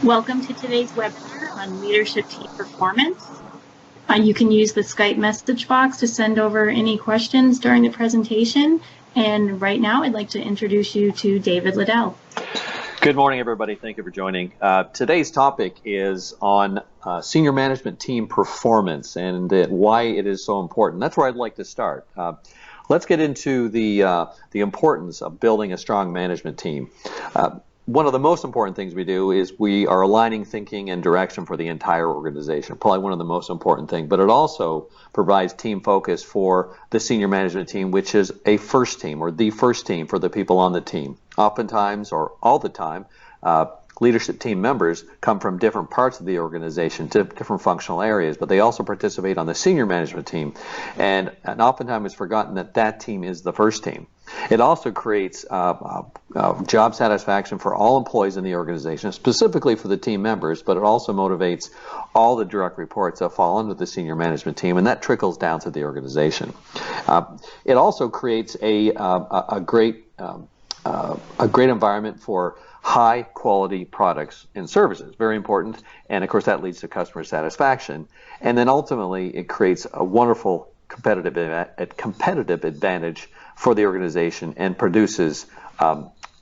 Welcome to today's webinar on leadership team performance. You can use the Skype message box to send over any questions during the presentation. And right now, I'd like to introduce you to David Liddell. Good morning, everybody. Thank you for joining. Today's topic is on senior management team performance and why it is so important. That's where I'd like to start. Let's get into the importance of building a strong management team. One of the most important things we do is we are aligning thinking and direction for the entire organization. Probably one of the most important things, but it also provides team focus for the senior management team, which is a first team or the first team for the people on the team. Oftentimes, or all the time, leadership team members come from different parts of the organization, different functional areas, but they also participate on the senior management team. And oftentimes it's forgotten that that team is the first team. It also creates job satisfaction for all employees in the organization, specifically for the team members, but it also motivates all the direct reports that fall under the senior management team, and that trickles down to the organization. It also creates a great environment for high quality products and services, very important, and of course that leads to customer satisfaction, and then ultimately it creates a wonderful competitive advantage for the organization and produces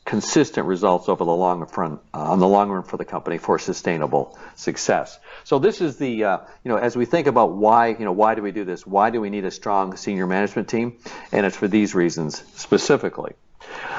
consistent results over the long run for the company for sustainable success. So this is the as we think about why do we do this? Why do we need a strong senior management team? And it's for these reasons specifically.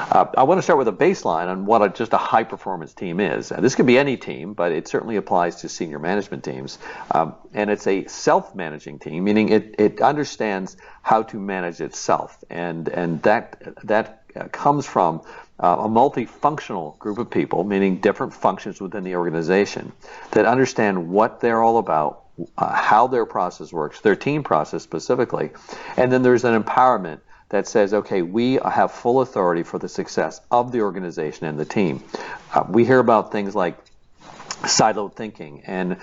I want to start with a baseline on what just a high-performance team is. This could be any team, but it certainly applies to senior management teams. And it's a self-managing team, meaning it understands how to manage itself. And that comes from a multifunctional group of people, meaning different functions within the organization, that understand what they're all about, how their process works, their team process specifically. And then there's an empowerment that says, okay, we have full authority for the success of the organization and the team. We hear about things like siloed thinking and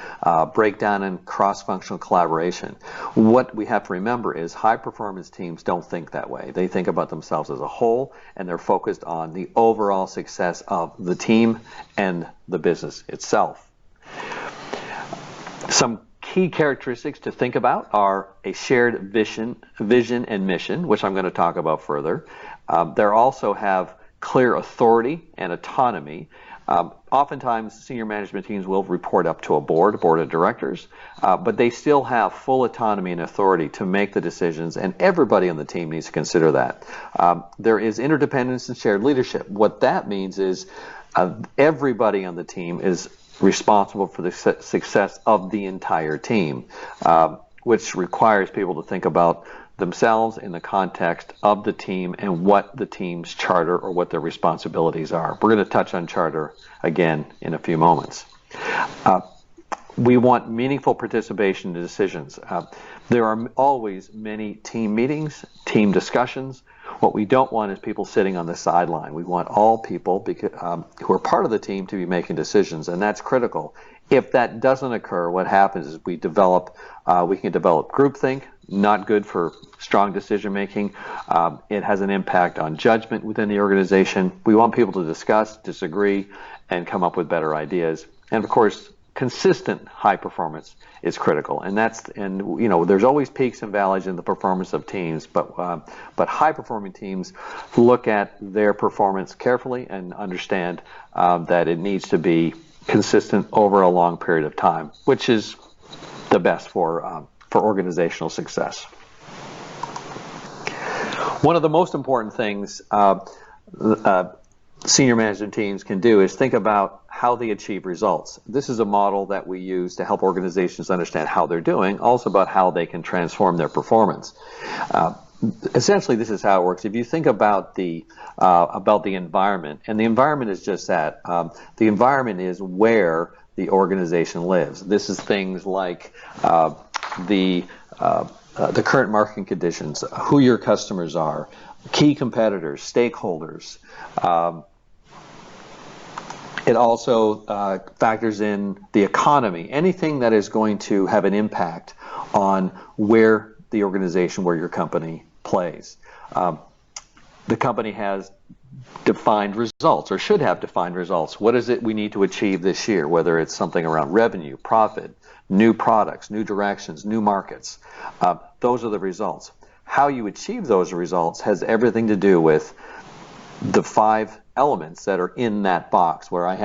breakdown and cross-functional collaboration. What we have to remember is high-performance teams don't think that way. They think about themselves as a whole, and they're focused on the overall success of the team and the business itself. Some key characteristics to think about are a shared vision and mission, which I'm going to talk about further. They also have clear authority and autonomy. Oftentimes, senior management teams will report up to a board of directors, but they still have full autonomy and authority to make the decisions, and everybody on the team needs to consider that. There is interdependence and shared leadership. What that means is everybody on the team is responsible for the success of the entire team, which requires people to think about themselves in the context of the team and what the team's charter or what their responsibilities are. We're going to touch on charter again in a few moments. We want meaningful participation in decisions. There are always many team meetings, team discussions. What we don't want is people sitting on the sideline. We want all people who are part of the team to be making decisions, and that's critical. If that doesn't occur, what happens is we can develop groupthink, not good for strong decision making. It has an impact on judgment within the organization. We want people to discuss, disagree, and come up with better ideas. And of course, consistent high performance is critical, and there's always peaks and valleys in the performance of teams, but high performing teams look at their performance carefully and understand that it needs to be consistent over a long period of time, which is the best for organizational success. One of the most important things senior management teams can do is think about how they achieve results. This is a model that we use to help organizations understand how they're doing, also about how they can transform their performance. Essentially, this is how it works. If you think about the environment, and the environment is just that. The environment is where the organization lives. This is things like the current market conditions, who your customers are, key competitors, stakeholders. It also factors in the economy, anything that is going to have an impact on where the organization, where your company plays. The company has defined results, or should have defined results. What is it we need to achieve this year, whether it's something around revenue, profit, new products, new directions, new markets. Those are the results. How you achieve those results has everything to do with the 5 elements that are in that box where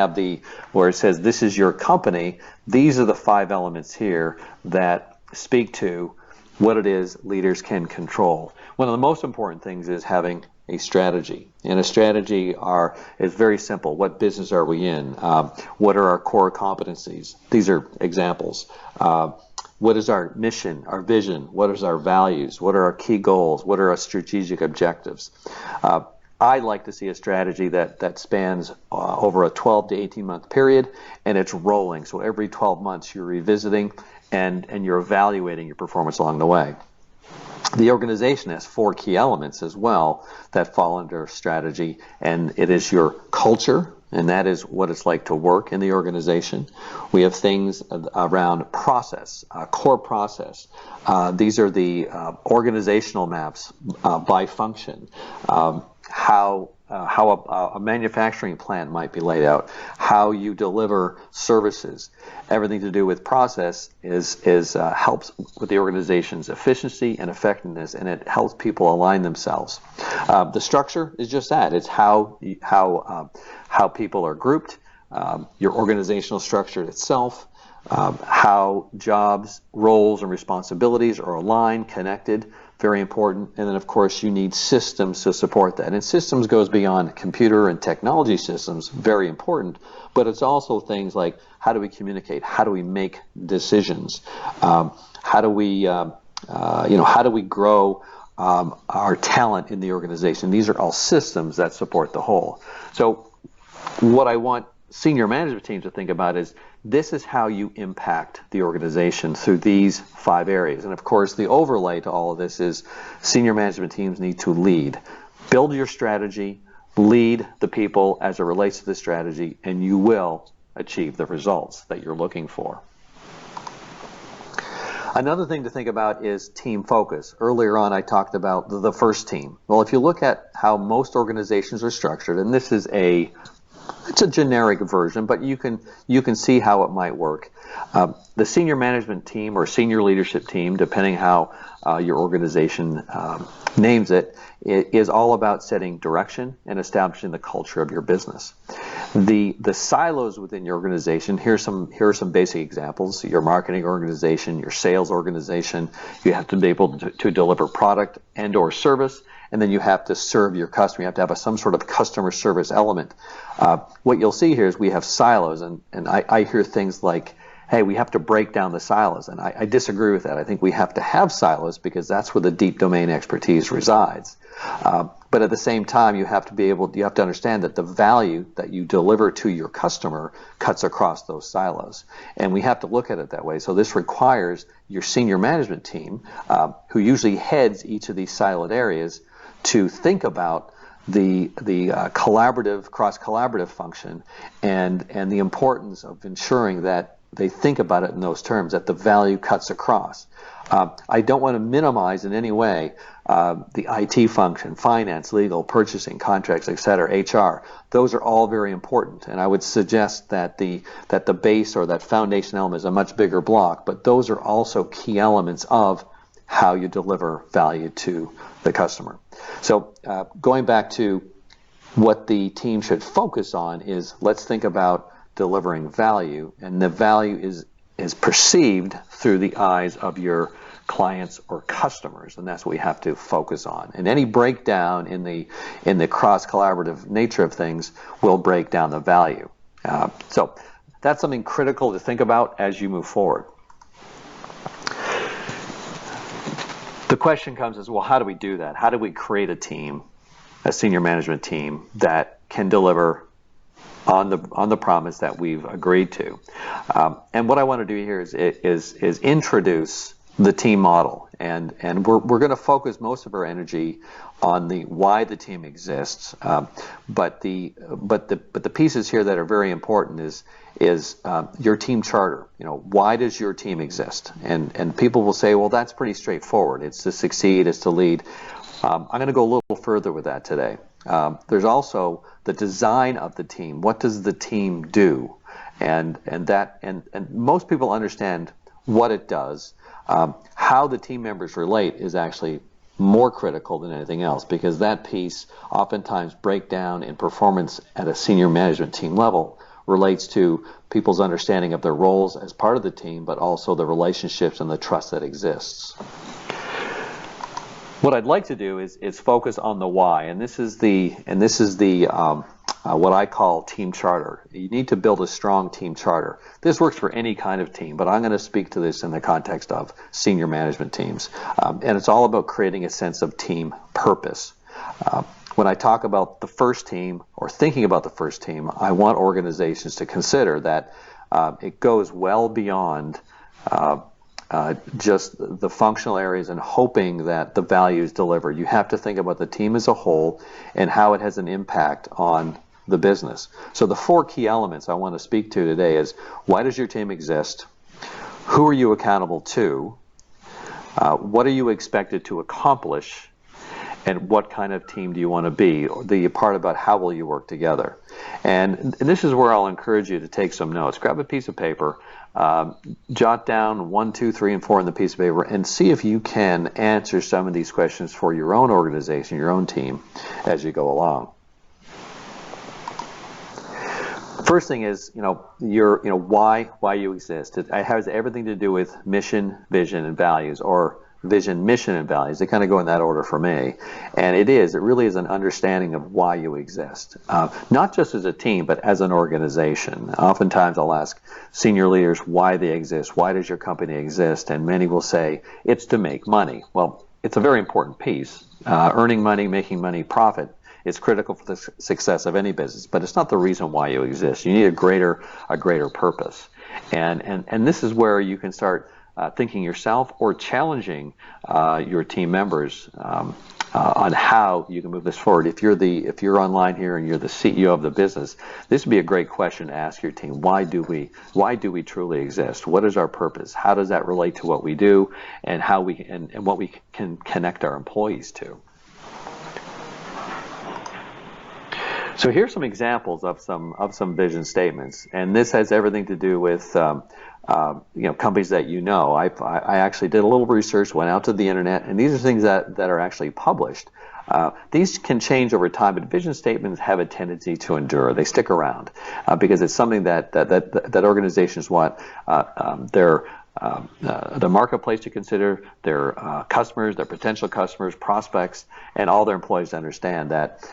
where it says this is your company. These are the 5 elements here that speak to what it is leaders can control. One of the most important things is having a strategy. And a strategy is very simple. What business are we in? What are our core competencies? These are examples. What is our mission, our vision? What is our values? What are our key goals? What are our strategic objectives? I like to see a strategy that spans over a 12 to 18 month period, and it's rolling. So every 12 months you're revisiting and you're evaluating your performance along the way. The organization has 4 key elements as well that fall under strategy, and it is your culture, and that is what it's like to work in the organization. We have things around process, core process. These are the organizational maps by function. How a manufacturing plant might be laid out, how you deliver services. Everything to do with process helps with the organization's efficiency and effectiveness, and it helps people align themselves. The structure is just that. It's how people are grouped, your organizational structure itself, how jobs, roles, and responsibilities are aligned, connected. Very important. And then, of course, you need systems to support that. And systems goes beyond computer and technology systems, very important. But it's also things like, how do we communicate? How do we make decisions? How do we grow our talent in the organization? These are all systems that support the whole. So what I want senior management teams to think about is, this is how you impact the organization through these 5 areas. And of course, the overlay to all of this is senior management teams need to lead. Build your strategy, lead the people as it relates to the strategy, and you will achieve the results that you're looking for. Another thing to think about is team focus. Earlier on, I talked about the first team. Well, if you look at how most organizations are structured, and this is it's a generic version, but you can see how it might work. The senior management team or senior leadership team, depending how your organization names it, is all about setting direction and establishing the culture of your business. The silos within your organization, here are some basic examples. Your marketing organization, your sales organization, you have to be able to deliver product and or service, and then you have to serve your customer. You have to have some sort of customer service element. What you'll see here is we have silos, and I hear things like, hey, we have to break down the silos, and I disagree with that. I think we have to have silos because that's where the deep domain expertise resides. But at the same time, you have to understand that the value that you deliver to your customer cuts across those silos, and we have to look at it that way. So this requires your senior management team, who usually heads each of these siloed areas, to think about the cross-collaborative function and the importance of ensuring that they think about it in those terms, that the value cuts across. I don't want to minimize in any way the IT function, finance, legal, purchasing, contracts, etc., HR. Those are all very important, and I would suggest that the base or that foundation element is a much bigger block, but those are also key elements of how you deliver value to the customer. So going back to what the team should focus on is, let's think about delivering value, and the value is perceived through the eyes of your clients or customers, and that's what we have to focus on. And any breakdown in the cross-collaborative nature of things will break down the value. So that's something critical to think about as you move forward. The question comes as, well, how do we do that? How do we create a team, a senior management team, that can deliver on the promise that we've agreed to? And what I want to do here is introduce the team model, and we're going to focus most of our energy on the why the team exists. But the pieces here that are very important is your team charter. Why does your team exist? And people will say, well, that's pretty straightforward. It's to succeed, it's to lead. I'm going to go a little further with that today. There's also the design of the team. What does the team do? And most people understand what it does. How the team members relate is actually more critical than anything else, because that piece oftentimes breakdown in performance at a senior management team level relates to people's understanding of their roles as part of the team, but also the relationships and the trust that exists. What I'd like to do is focus on the why, and this is the what I call team charter. You need to build a strong team charter. This works for any kind of team, but I'm going to speak to this in the context of senior management teams, and it's all about creating a sense of team purpose. When I talk about the first team or thinking about the first team, I want organizations to consider that it goes well beyond just the functional areas and hoping that the value is delivered. You have to think about the team as a whole and how it has an impact on the business. So the 4 key elements I want to speak to today is: why does your team exist? Who are you accountable to? What are you expected to accomplish? And what kind of team do you want to be? The part about how will you work together. And this is where I'll encourage you to take some notes. Grab a piece of paper, jot down 1, 2, 3, and 4 on the piece of paper, and see if you can answer some of these questions for your own organization, your own team, as you go along. First thing is, why you exist. It has everything to do with mission, vision, and values, or vision, mission, and values. They kind of go in that order for me. And it really is an understanding of why you exist. Not just as a team, but as an organization. Oftentimes I'll ask senior leaders why they exist. Why does your company exist? And many will say, it's to make money. Well, it's a very important piece. Earning money, making money, profit. It's critical for the success of any business, but it's not the reason why you exist. You need a greater purpose. And this is where you can start thinking yourself or challenging your team members on how you can move this forward. If you're online here and you're the CEO of the business, this would be a great question to ask your team. Why do we truly exist? What is our purpose? How does that relate to what we do, and what we can connect our employees to? So here's some examples of some vision statements, and this has everything to do with companies that you know. I actually did a little research, went out to the internet, and these are things that are actually published. These can change over time, but vision statements have a tendency to endure. They stick around because it's something that organizations want the marketplace to consider, their customers, their potential customers, prospects, and all their employees to understand that.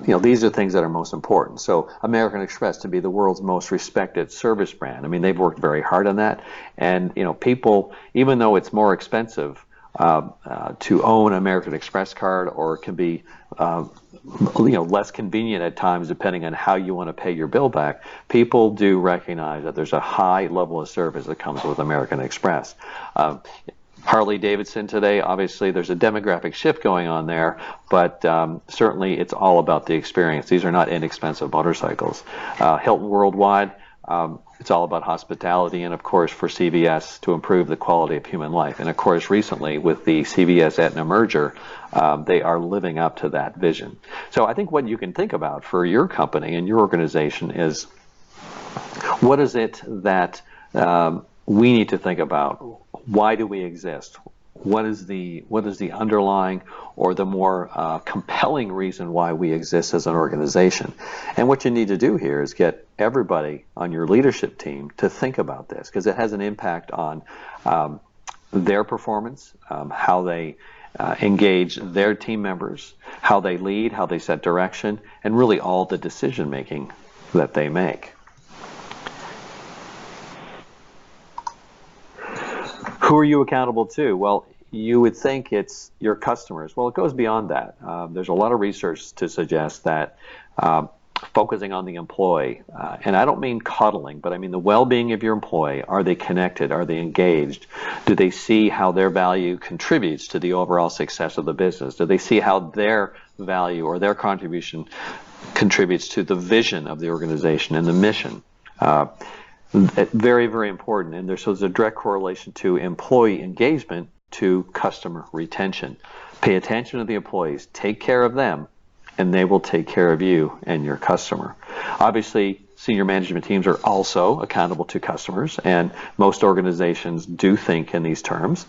These are things that are most important. So American Express, to be the world's most respected service brand. I mean, they've worked very hard on that. And, people, even though it's more expensive to own an American Express card, or it can be, less convenient at times depending on how you want to pay your bill back, people do recognize that there's a high level of service that comes with American Express. Harley Davidson today, obviously there's a demographic shift going on there, but certainly it's all about the experience. These are not inexpensive motorcycles. Hilton Worldwide, it's all about hospitality, and of course for CVS to improve the quality of human life. And of course recently with the CVS-Aetna merger, they are living up to that vision. So I think what you can think about for your company and your organization is, what is it that we need to think about? Why do we exist? What is the underlying or the more compelling reason why we exist as an organization? And what you need to do here is get everybody on your leadership team to think about this, because it has an impact on their performance, how they engage their team members, how they lead, how they set direction, and really all the decision making that they make. Who are you accountable to? Well, you would think it's your customers. Well, it goes beyond that. There's a lot of research to suggest that focusing on the employee, and I don't mean coddling, but I mean the well-being of your employee. Are they connected? Are they engaged? Do they see how their value contributes to the overall success of the business? Do they see how their value or their contribution contributes to the vision of the organization and the mission? Very, very important, and there's a direct correlation to employee engagement to customer retention. Pay attention to the employees, take care of them, and they will take care of you and your customer. Obviously, senior management teams are also accountable to customers, and most organizations do think in these terms.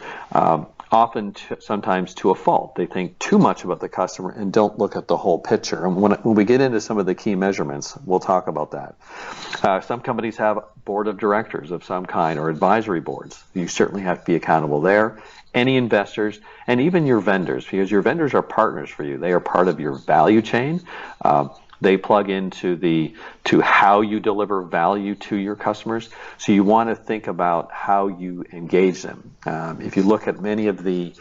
Sometimes to a fault. They think too much about the customer and don't look at the whole picture. And when we get into some of the key measurements, we'll talk about that. Some companies have board of directors of some kind or advisory boards. You certainly have to be accountable there. Any investors and even your vendors, because your vendors are partners for you. They are part of your value chain. They plug into how you deliver value to your customers. So you want to think about how you engage them. If you look at many of the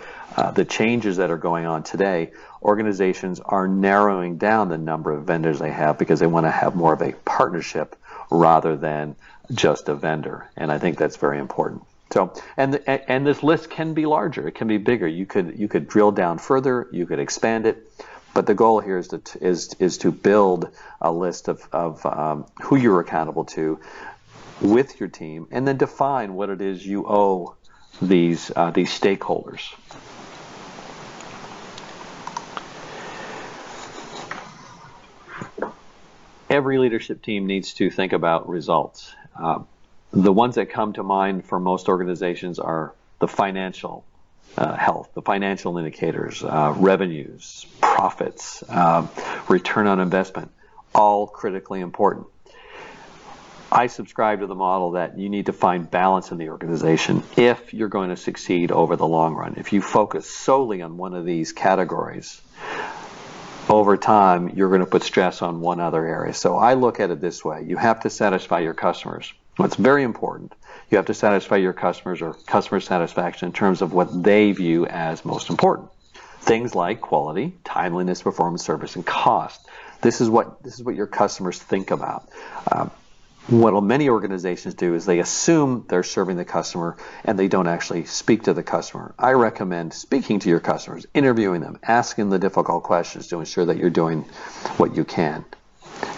changes that are going on today, organizations are narrowing down the number of vendors they have because they want to have more of a partnership rather than just a vendor. And I think that's very important. So, and this list can be larger. It can be bigger. You could drill down further. You could expand it. But the goal here is to build a list of who you're accountable to with your team, and then define what it is you owe these stakeholders. Every leadership team needs to think about results. The ones that come to mind for most organizations are the financial health, the financial indicators, revenues, profits, return on investment, all critically important. I subscribe to the model that you need to find balance in the organization if you're going to succeed over the long run. If you focus solely on one of these categories, over time, you're going to put stress on one other area. So I look at it this way. You have to satisfy your customers. What's very important, you have to satisfy your customers or customer satisfaction in terms of what they view as most important. Things like quality, timeliness, performance, service, and cost. This is what your customers think about. What many organizations do is they assume they're serving the customer and they don't actually speak to the customer. I recommend speaking to your customers, interviewing them, asking the difficult questions to ensure that you're doing what you can.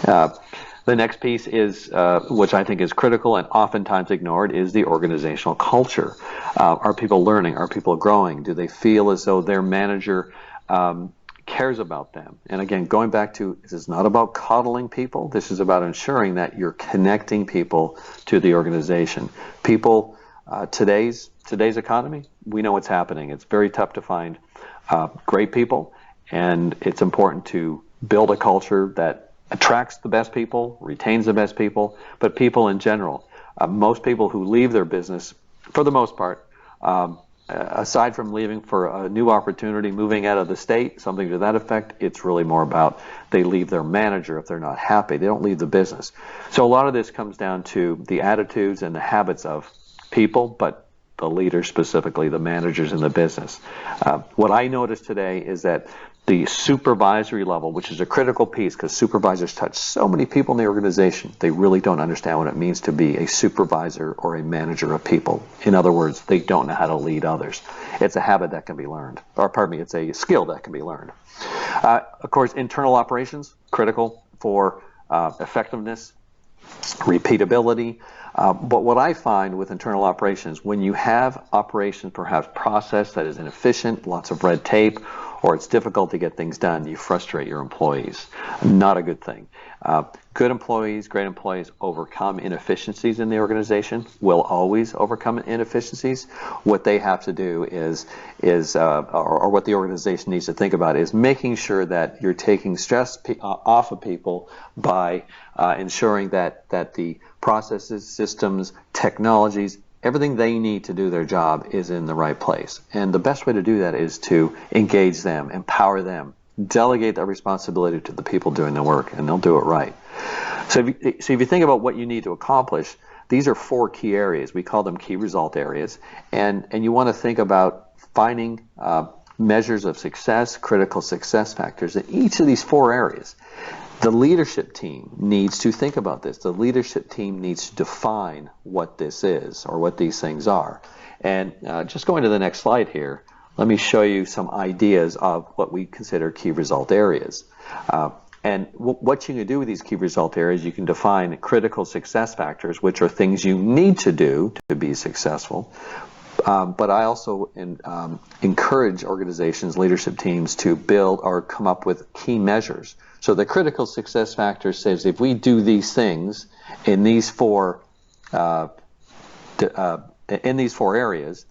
The next piece is, which I think is critical and oftentimes ignored, is the organizational culture. Are people learning? Are people growing? Do they feel as though their manager cares about them? And again, going back to, this is not about coddling people. This is about ensuring that you're connecting people to the organization. People, today's economy, we know what's happening. It's very tough to find great people, and it's important to build a culture that attracts the best people, retains the best people, but people in general. Most people who leave their business, for the most part, aside from leaving for a new opportunity, moving out of the state, something to that effect, it's really more about they leave their manager if they're not happy. They don't leave the business. So a lot of this comes down to the attitudes and the habits of people, but the leaders specifically, the managers in the business. What I noticed today is that the supervisory level, which is a critical piece because supervisors touch so many people in the organization, they really don't understand what it means to be a supervisor or a manager of people. In other words, they don't know how to lead others. It's a habit that can be learned. Or pardon me, it's a skill that can be learned. Of course, internal operations, critical for effectiveness, repeatability. But what I find with internal operations, when you have operations perhaps process that is inefficient, lots of red tape, or it's difficult to get things done, you frustrate your employees. Not a good thing. Good employees, great employees overcome inefficiencies in the organization, will always overcome inefficiencies. What they have to do is what the organization needs to think about is making sure that you're taking stress off of people by ensuring that the processes, systems, technologies, everything they need to do their job is in the right place. And the best way to do that is to engage them, empower them, delegate that responsibility to the people doing the work, and they'll do it right. So if you think about what you need to accomplish, these are 4 key areas. We call them key result areas. And you want to think about finding measures of success, critical success factors in each of these 4 areas. The leadership team needs to think about this. The leadership team needs to define what this is or what these things are. And just going to the next slide here, let me show you some ideas of what we consider key result areas. And what you can do with these key result areas, you can define critical success factors, which are things you need to do to be successful. But I also encourage organizations, leadership teams to build or come up with key measures. So the critical success factor says if we do these things in these four areas,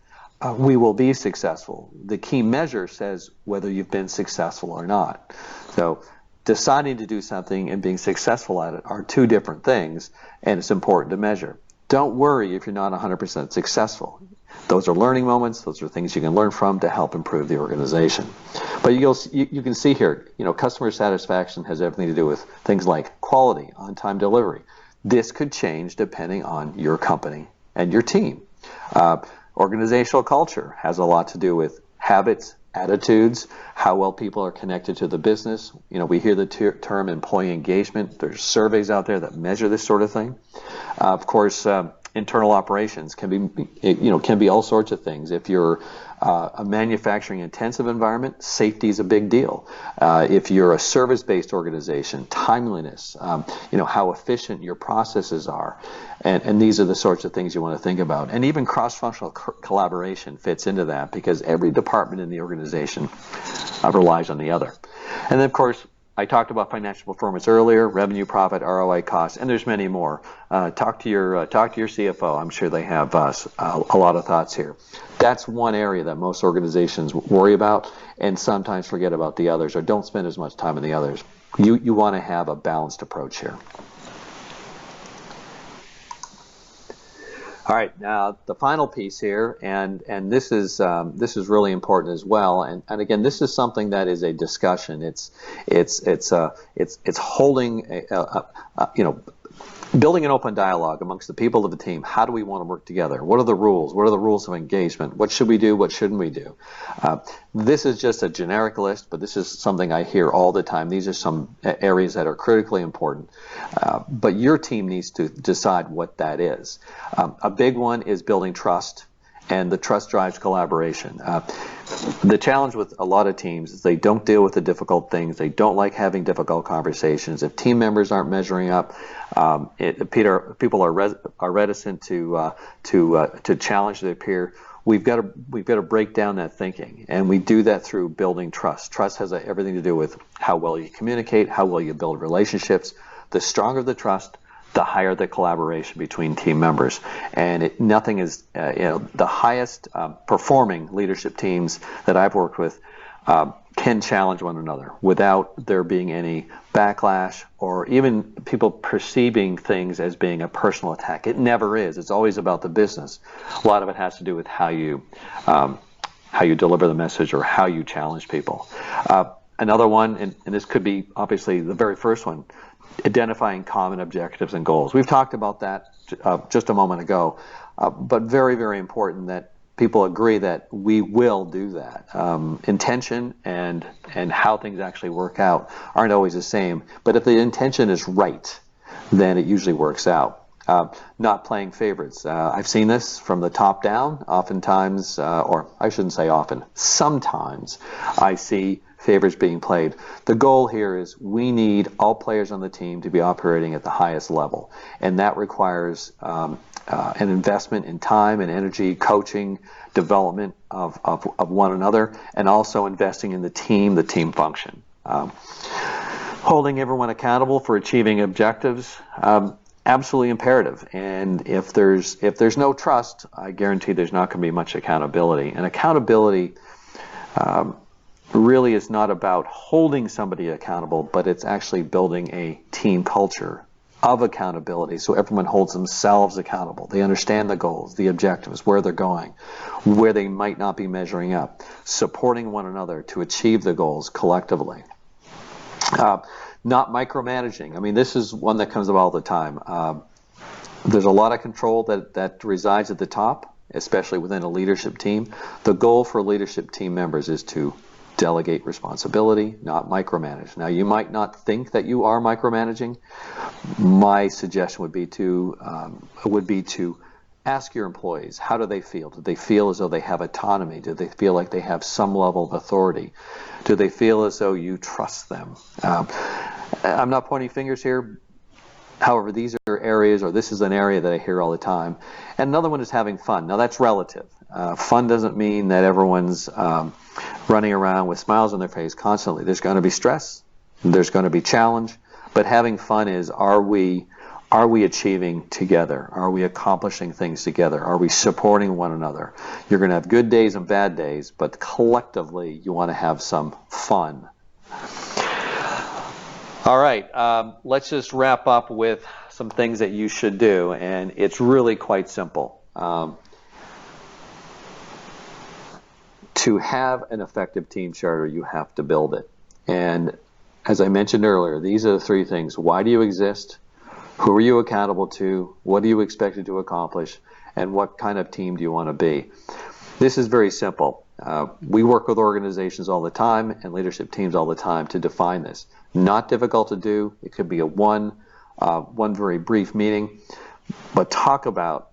we will be successful. The key measure says whether you've been successful or not. So deciding to do something and being successful at it are two different things, and it's important to measure. Don't worry if you're not 100% successful. Those are learning moments. Those are things you can learn from to help improve the organization. But you can see here, customer satisfaction has everything to do with things like quality, on-time delivery. This could change depending on your company and your team. Organizational culture has a lot to do with habits, attitudes, how well people are connected to the business. We hear the term employee engagement. There's surveys out there that measure this sort of thing. Of course, internal operations can be all sorts of things. If you're a manufacturing intensive environment, safety is a big deal. If you're a service-based organization, timeliness, how efficient your processes are, and these are the sorts of things you want to think about. And even cross-functional collaboration fits into that because every department in the organization relies on the other. And then, of course, I talked about financial performance earlier, revenue, profit, ROI, cost, and there's many more. Talk to your CFO. I'm sure they have a lot of thoughts here. That's one area that most organizations worry about and sometimes forget about the others or don't spend as much time on the others. You want to have a balanced approach here. All right, now the final piece here, and this is really important as well. And again, this is something that is a discussion. It's holding building an open dialogue amongst the people of the team. How do we want to work together? What are the rules? What are the rules of engagement? What should we do? What shouldn't we do? This is just a generic list, but this is something I hear all the time. These are some areas that are critically important. But your team needs to decide what that is. A big one is building trust, and the trust drives collaboration. The challenge with a lot of teams is they don't deal with the difficult things. They don't like having difficult conversations. If team members aren't measuring up, people are reticent to challenge their peer. We've got to break down that thinking, and we do that through building trust. Trust has everything to do with how well you communicate, how well you build relationships. The stronger the trust, the higher the collaboration between team members. And nothing is, the highest performing leadership teams that I've worked with can challenge one another without there being any backlash or even people perceiving things as being a personal attack. It never is. It's always about the business. A lot of it has to do with how you deliver the message or how you challenge people. Another one, and this could be obviously the very first one, identifying common objectives and goals. We've talked about that just a moment ago, but very, very important that people agree that we will do that. Intention and how things actually work out aren't always the same, but if the intention is right, then it usually works out. Not playing favorites. I've seen this from the top down. Oftentimes, or I shouldn't say often, sometimes I see favors being played. The goal here is we need all players on the team to be operating at the highest level, and that requires an investment in time and energy, coaching, development of one another, and also investing in the team function. Holding everyone accountable for achieving objectives, absolutely imperative. And if there's no trust, I guarantee there's not going to be much accountability. And accountability really is not about holding somebody accountable, but it's actually building a team culture of accountability so everyone holds themselves accountable. They understand the goals, the objectives, where they're going, where they might not be measuring up, supporting one another to achieve the goals collectively. Not micromanaging. I mean, this is one that comes up all the time. There's a lot of control that resides at the top, especially within a leadership team. The goal for leadership team members is to delegate responsibility, not micromanage. Now, you might not think that you are micromanaging. My suggestion would be to ask your employees, how do they feel? Do they feel as though they have autonomy? Do they feel like they have some level of authority? Do they feel as though you trust them? I'm not pointing fingers here. However, these are areas, or this is an area that I hear all the time. And another one is having fun. Now, that's relative. Fun doesn't mean that everyone's running around with smiles on their face constantly. There's going to be stress, there's going to be challenge, but having fun is, are we achieving together? Are we accomplishing things together? Are we supporting one another? You're going to have good days and bad days, but collectively you want to have some fun. All right, let's just wrap up with some things that you should do, and it's really quite simple. To have an effective team charter, you have to build it. And as I mentioned earlier, these are the three things. Why do you exist? Who are you accountable to? What are you expected to accomplish? And what kind of team do you want to be? This is very simple. We work with organizations all the time and leadership teams all the time to define this. Not difficult to do. It could be a one very brief meeting, but talk about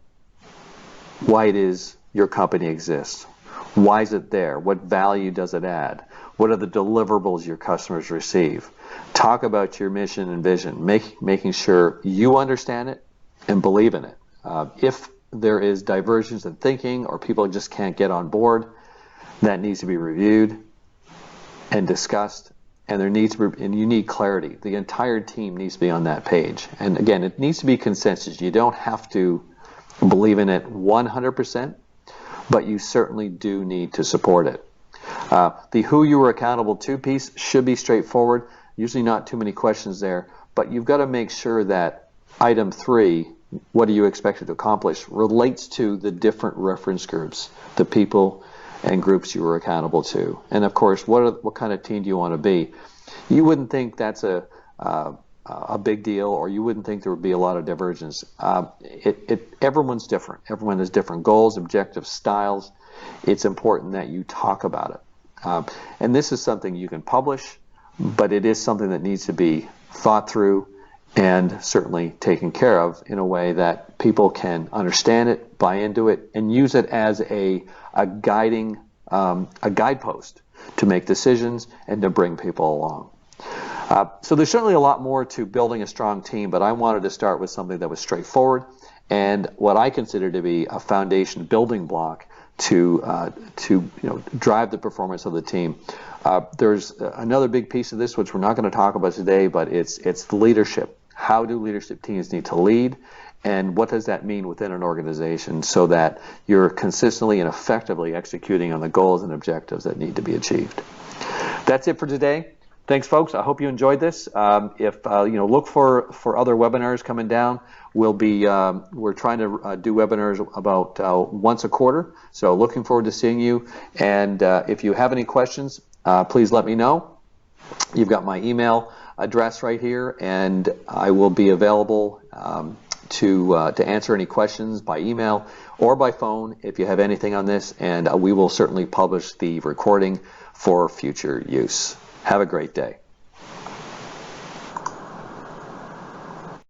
why it is your company exists. Why is it there? What value does it add? What are the deliverables your customers receive? Talk about your mission and vision, making sure you understand it and believe in it. If there is divergence in thinking or people just can't get on board, that needs to be reviewed and discussed, and there needs to be, and you need clarity. The entire team needs to be on that page. And again, it needs to be consensus. You don't have to believe in it 100%, but you certainly do need to support it. The who you are accountable to piece should be straightforward. Usually not too many questions there, but you've got to make sure that item 3, what are you expected to accomplish, relates to the different reference groups, the people and groups you are accountable to. And of course, what kind of team do you want to be? You wouldn't think that's a big deal, or you wouldn't think there would be a lot of divergence. Everyone's different. Everyone has different goals, objectives, styles. It's important that you talk about it. And this is something you can publish, but it is something that needs to be thought through and certainly taken care of in a way that people can understand it, buy into it, and use it as a guidepost to make decisions and to bring people along. So there's certainly a lot more to building a strong team, but I wanted to start with something that was straightforward and what I consider to be a foundation building block to drive the performance of the team. There's another big piece of this which we're not going to talk about today, but it's the leadership. How do leadership teams need to lead, and what does that mean within an organization so that you're consistently and effectively executing on the goals and objectives that need to be achieved? That's it for today. Thanks, folks. I hope you enjoyed this. Look for other webinars coming down. We're trying to do webinars about once a quarter. So looking forward to seeing you. And if you have any questions, please let me know. You've got my email address right here, and I will be available to answer any questions by email or by phone if you have anything on this. And we will certainly publish the recording for future use. Have a great day.